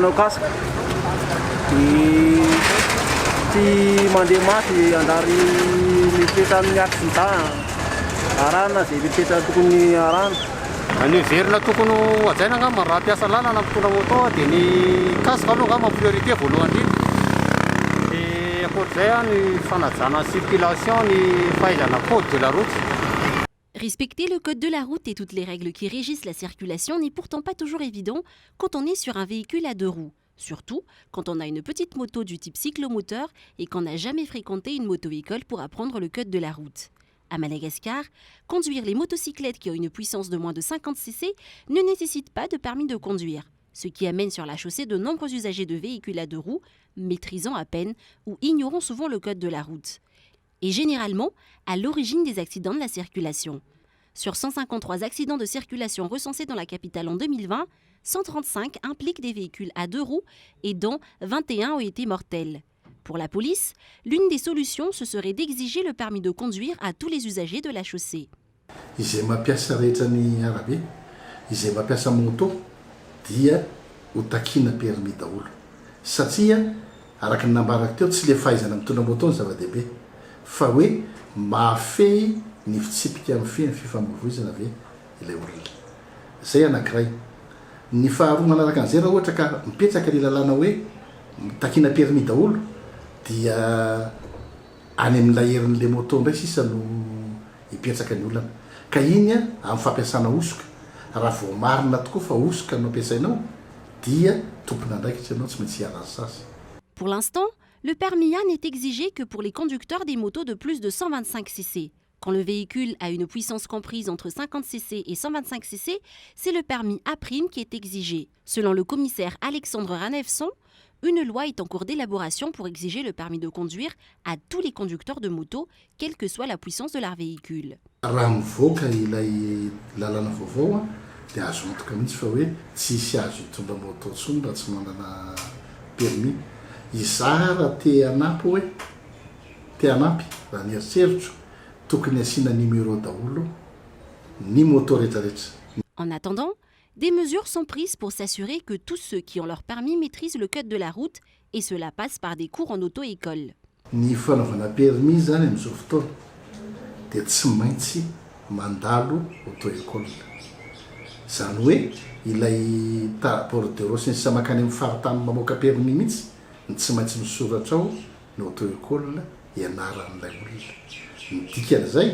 manao casque. Tsy mandeha mafy andary mipetra amin'ny accident. Arana zay mipetra tokony arana. Ny verina tokony hajaina angamba raha hampiasa lalana mpitondra moto dia ny casque aloha angamba priorité voalohany indrindra. Dia ankoatr'izay ny fanajana circulation, ny fahaizana code de la route. Respecter le code de la route et toutes les règles qui régissent la circulation n'est pourtant pas toujours évident quand on est sur un véhicule à deux roues. Surtout quand on a une petite moto du type cyclomoteur et qu'on n'a jamais fréquenté une moto-école pour apprendre le code de la route. À Madagascar, conduire les motocyclettes qui ont une puissance de moins de 50 cc ne nécessite pas de permis de conduire, ce qui amène sur la chaussée de nombreux usagers de véhicules à deux roues, maîtrisant à peine ou ignorant souvent le code de la route. Et généralement à l'origine des accidents de la circulation. Sur 153 accidents de circulation recensés dans la capitale en 2020, 135 impliquent des véhicules à deux roues et dont 21 ont été mortels. Pour la police, l'une des solutions, ce serait d'exiger le permis de conduire à tous les usagers de la chaussée. Izay mampiasa rehetra ny arabe, izay mampiasa moto dia ho takina permis daholo. Satria araka ny nambarako teo tsy le fahaizana mitondra moto ny zava-dehibe, fa hoe mahafehy ny fitsipika amin'ny feny fifamoivoizana ve ilay olona. Zay anankiray. Ny faharoa manaraka an'izay raha ohatra ka mipetraka ilay lalàna hoe takina permis daholo dia any amin'ilay herin'le moto ndray sisa no hipetraka ny olona. Ka iny amin'ny fampiasana osoka. Raha vao marina tokoa fa osoka no ampiasainao dia tompona andraikitra ianao tsy maintsy hiala sasy. Pour l'instant, le permis A n'est exigé que pour les conducteurs des motos de plus de 125 cc. Quand le véhicule a une puissance comprise entre 50 cc et 125 cc, c'est le permis A' qui est exigé. Selon le commissaire Alexandre Ranevson, une loi est en cours d'élaboration pour exiger le permis de conduire à tous les conducteurs de moto, quelle que soit la puissance de leur véhicule. Raha mivoaka ilay lalàna vaovao dia azo antoka mihitsy fa hoe tsisy azo hitondra moto intsony raha tsy manana permis. Izara te hanampy hoe te hanampy raha ny eritseritra tokony asiana numéro daholo ny moto rehetrarehetra. En attendant, des mesures sont prises pour s'assurer que tous ceux qui ont leur permis maîtrisent le code de la route et cela passe par des cours en auto-école. Ny fanaovana permis zany amin'izao fotoana dia tsy maintsy mandalo auto-école. Zany hoe ilay bordereau sy ny sisa makany amin'ny faritany mamoaka permis mihitsy ny tsy maintsy misoratra ao ny auto-école ianaran'ilay olona. Ny dikan'izay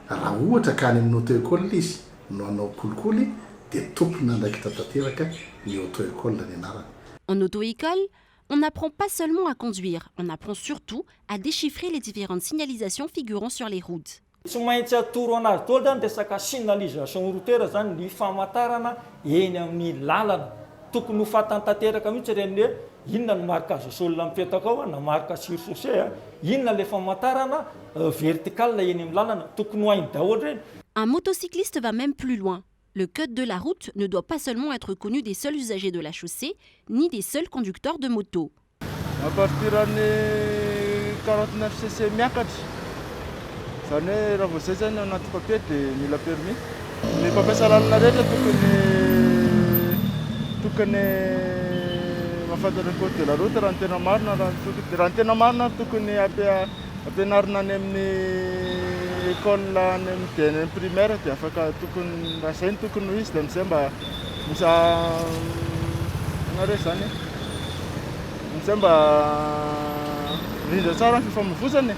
raha ohatra ka any amin'ny auto-école izy no hanao kolikoly dia tompona andraikitra tanteraka ny auto-école ny anarany. En auto-école, on n'apprend pas seulement à conduire, on apprend surtout à déchiffrer les différentes signalisations figurant sur les routes. Tsy maintsy atoro anazy daholo zany resaka signalisation routière zany ny famantarana eny amin'ny lalana. Tokony ho fatantanteraka mihitsy reny hoe inona ny marika azo olona mipetaka ao na marika sur chaussée, inona le famantarana vertical eny amin'ny lalana, tokony ho hainy daholo reny. Un motocycliste va même plus loin. Le code de la route ne doit pas seulement être connu des seuls usagers de la chaussée, ni des seuls conducteurs de moto. À partir de 49 cc miakatra, zany hoe raha vao zay zany anaty papier dia mila permis. Ny mpampiasa lalana rehetra tokony mahafantatra ny code de la route raha ny tena marina, raha ny tena marina tokony ampianarina any amin'ny école any amin'ny primaire dia afaka tokony raha zay tokony ho izy dia amin'izay mba anareo zany amin'izay mba rindra tsara ny fifamoivoizana.